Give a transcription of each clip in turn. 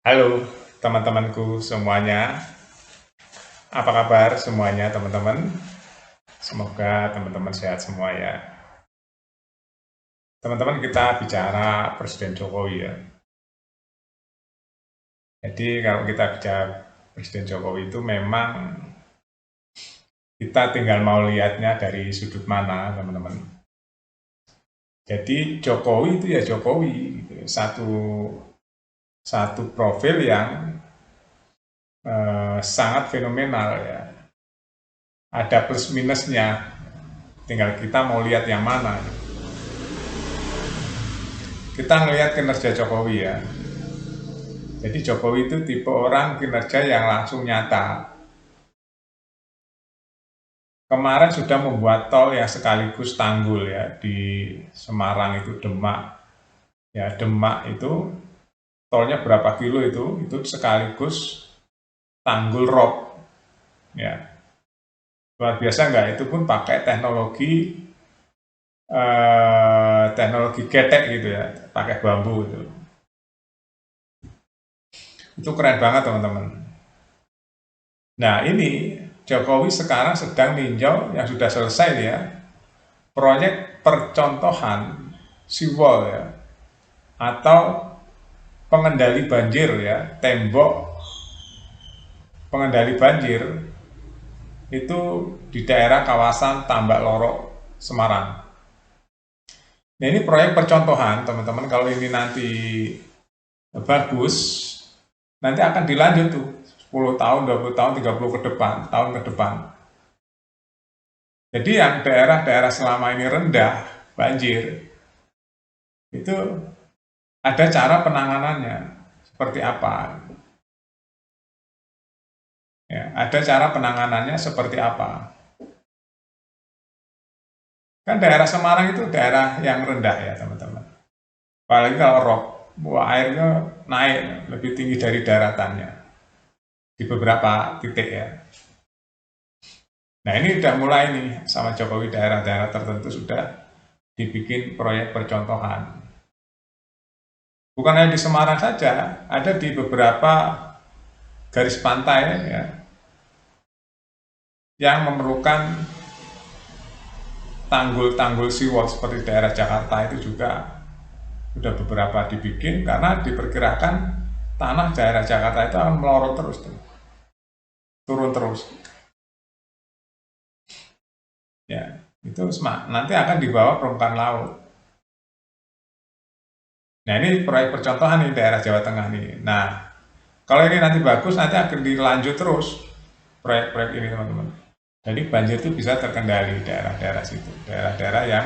Halo teman-temanku semuanya, apa kabar semuanya teman-teman? Semoga teman-teman sehat semua ya. Teman-teman kita bicara Presiden Jokowi ya. Jadi kalau kita bicara Presiden Jokowi itu memang kita tinggal mau lihatnya dari sudut mana teman-teman. Jadi Jokowi itu ya Jokowi, gitu. Satu profil yang sangat fenomenal ya. Ada plus minusnya, tinggal kita mau lihat yang mana. Kita ngelihat kinerja Jokowi ya. Jadi Jokowi itu tipe orang kinerja yang langsung nyata. Kemarin sudah membuat tol yang sekaligus tanggul ya di Semarang itu Demak. Ya Demak itu tolnya berapa kilo itu sekaligus tanggul rob. Ya luar biasa nggak? Itu pun pakai teknologi ketek gitu ya, pakai bambu itu. Itu keren banget teman-teman. Nah ini Jokowi sekarang sedang ninjau yang sudah selesai ya, proyek percontohan seawall ya, atau pengendali banjir ya, tembok pengendali banjir itu di daerah kawasan Tambak Lorok, Semarang. Nah ini proyek percontohan teman-teman, kalau ini nanti bagus, nanti akan dilanjut tuh 10 tahun, 20 tahun, 30 tahun ke depan. Jadi yang daerah-daerah selama ini rendah banjir, itu ada cara penanganannya seperti apa. Ya, ada cara penanganannya seperti apa. Kan daerah Semarang itu daerah yang rendah ya teman-teman. Apalagi kalau rob, airnya naik lebih tinggi dari daratannya di beberapa titik ya. Nah ini udah mulai nih sama Jokowi, daerah-daerah tertentu sudah dibikin proyek percontohan. Bukan hanya di Semarang saja, ada di beberapa garis pantai ya, yang memerlukan tanggul-tanggul seawall seperti daerah Jakarta itu juga sudah beberapa dibikin, karena diperkirakan tanah daerah Jakarta itu akan melorot terus tuh, turun terus ya. Itu nanti akan dibawa permukaan laut. Nah ini proyek percontohan nih daerah Jawa Tengah nih. Nah kalau ini nanti bagus, nanti akan dilanjut terus proyek-proyek ini teman-teman. Jadi banjir itu bisa terkendali daerah-daerah situ, daerah-daerah yang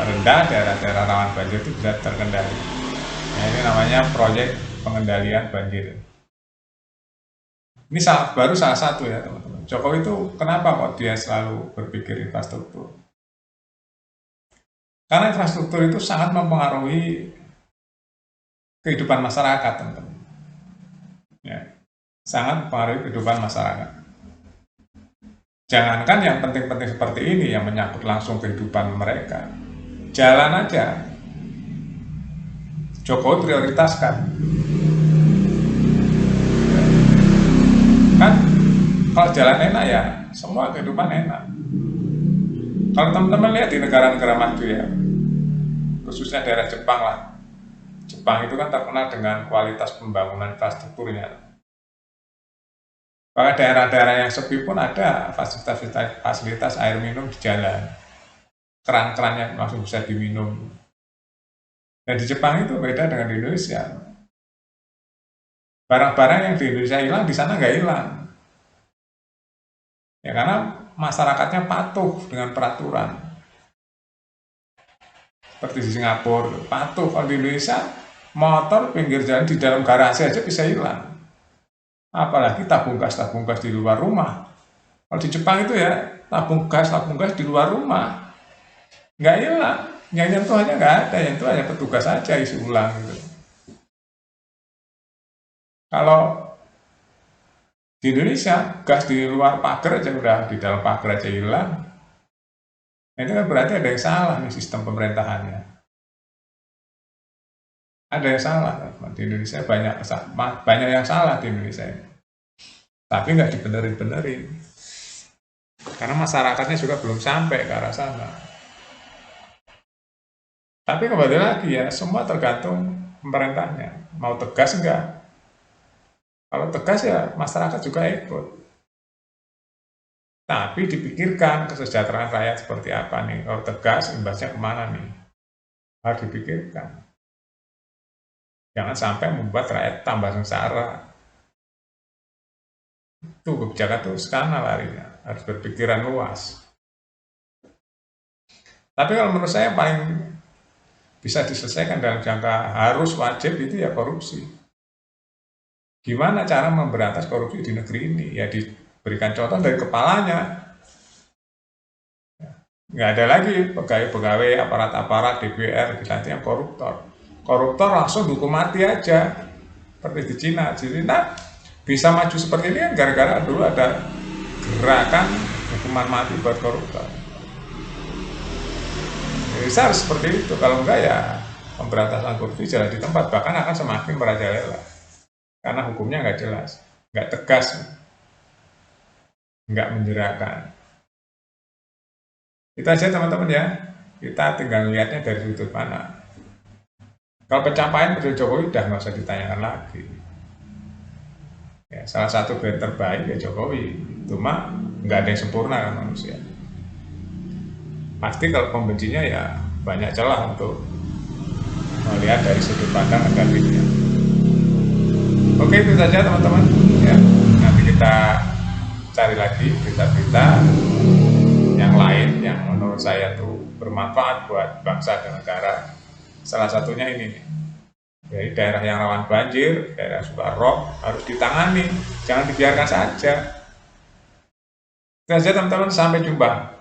rendah, daerah-daerah rawan banjir itu bisa terkendali. Nah ini namanya proyek pengendalian banjir. Ini baru salah satu ya teman-teman. Jokowi itu kenapa kok dia selalu berpikir infrastruktur? Karena infrastruktur itu sangat mempengaruhi kehidupan masyarakat teman-teman. Ya, sangat mempengaruhi kehidupan masyarakat. Jangankan yang penting-penting seperti ini yang menyangkut langsung kehidupan mereka, jalan aja Jokowi prioritaskan. Kan kalau jalan enak ya semua kehidupan enak. Kalau teman-teman lihat di negara-negara maju ya, khususnya daerah Jepang lah, Jepang itu kan terkenal dengan kualitas pembangunan infrastrukturnya. Pada daerah-daerah yang sepi pun ada fasilitas air minum di jalan, keran-kerannya langsung bisa diminum. Dan di Jepang itu beda dengan di Indonesia. Barang-barang yang di Indonesia hilang, di sana nggak hilang. Ya karena masyarakatnya patuh dengan peraturan. Seperti di Singapura, patuh. Kalau di Indonesia, motor pinggir jalan di dalam garasi aja bisa hilang. Apalagi tabung gas di luar rumah. Kalau di Jepang itu ya, tabung gas di luar rumah. Nggak hilang. Yang nyentuh aja nggak ada, yang itu hanya petugas aja isi ulang gitu. Kalau di Indonesia, gas di luar pagar aja udah, di dalam pagar aja hilang. Nah, itu kan berarti ada yang salah nih sistem pemerintahannya. Ada yang salah di Indonesia, banyak yang salah di Indonesia ini. Tapi nggak dibenerin-benerin karena masyarakatnya juga belum sampai ke arah sana. Tapi kembali lagi ya, semua tergantung pemerintahnya mau tegas enggak. Kalau tegas ya masyarakat juga ikut, tapi dipikirkan kesejahteraan rakyat seperti apa nih. Kalau tegas imbasnya kemana nih, harus dipikirkan. Jangan sampai membuat rakyat tambah sengsara. Itu kebijakan itu sana larinya, harus berpikiran luas. Tapi kalau menurut saya paling bisa diselesaikan dalam jangka harus wajib itu ya korupsi. Gimana cara memberantas korupsi di negeri ini? Ya diberikan contoh dari kepalanya. Nggak ada lagi pegawai-pegawai aparat-aparat DPR nanti yang koruptor. Koruptor langsung hukum mati aja. Seperti di Cina. Di Cina bisa maju seperti ini kan gara-gara dulu ada gerakan hukuman mati buat koruptor. Jadi harus seperti itu. Kalau enggak ya pemberantasan korupsi jalan di tempat, bahkan akan semakin merajalela. Karena hukumnya nggak jelas, nggak tegas, nggak menjerahkan. Itu aja teman-teman ya. Kita tinggal lihatnya dari sudut mana. Kalau pencapaian Presiden Jokowi udah nggak usah ditanyakan lagi. Ya, salah satu brand terbaik ya Jokowi. Cuma nggak ada yang sempurna kan manusia. Pasti kalau pembencinya ya banyak celah untuk melihat dari sudut pandang negatifnya. Oke, itu saja teman-teman. Ya, nanti kita cari lagi berita-berita yang lain yang menurut saya tuh bermanfaat buat bangsa dan negara. Salah satunya ini nih. Jadi daerah yang rawan banjir, daerah suka rob harus ditangani, jangan dibiarkan saja. Itu saja teman-teman, sampai jumpa.